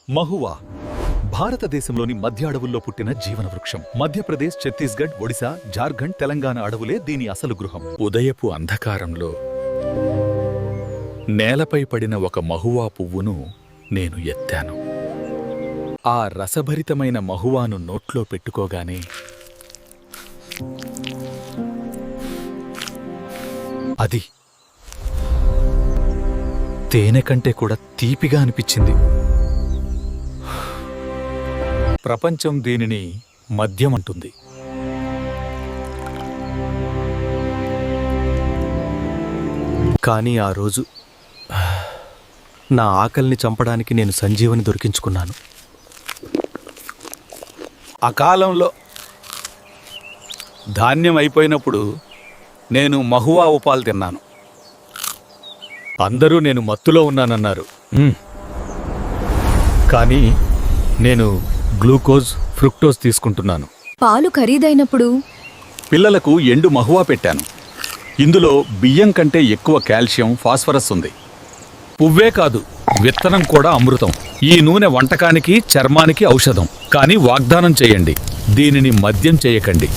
మహువా భారతదేశంలోని మధ్య అడవుల్లో పుట్టిన జీవన వృక్షం. మధ్యప్రదేశ్, ఛత్తీస్గఢ్, ఒడిశా, జార్ఖండ్, తెలంగాణ అడవులే దీని అసలు గృహం. ఉదయపు అంధకారంలో నేలపై పడిన ఒక మహువా పువ్వును నేను ఎత్తాను. ఆ రసభరితమైన మహువాను నోట్లో పెట్టుకోగానే అది తేనె కంటే కూడా తీపిగా అనిపించింది. ప్రపంచం దీనిని మద్యం అంటుంది. కానీ ఆ రోజు నా ఆకలిని చంపడానికి నేను సంజీవని దొరికించుకున్నాను. అకాలంలో ధాన్యం అయిపోయినప్పుడు నేను మహువా ఉపాలు తిన్నాను. అందరూ నేను మత్తులో ఉన్నానన్నారు. కానీ నేను గ్లూకోజ్, ఫ్రుక్టోజ్ తీసుకుంటున్నాను. పాలు ఖరీదైనప్పుడు పిల్లలకు ఎండు మహువా పెట్టాను. ఇందులో బియ్యం కంటే ఎక్కువ కాల్షియం, ఫాస్ఫరస్ ఉంది. పువ్వే కాదు, విత్తనం కూడా అమృతం. ఈ నూనె వంటకానికి, చర్మానికి ఔషధం. కానీ వాగ్దానం చేయండి, దీనిని మద్యం చేయకండి.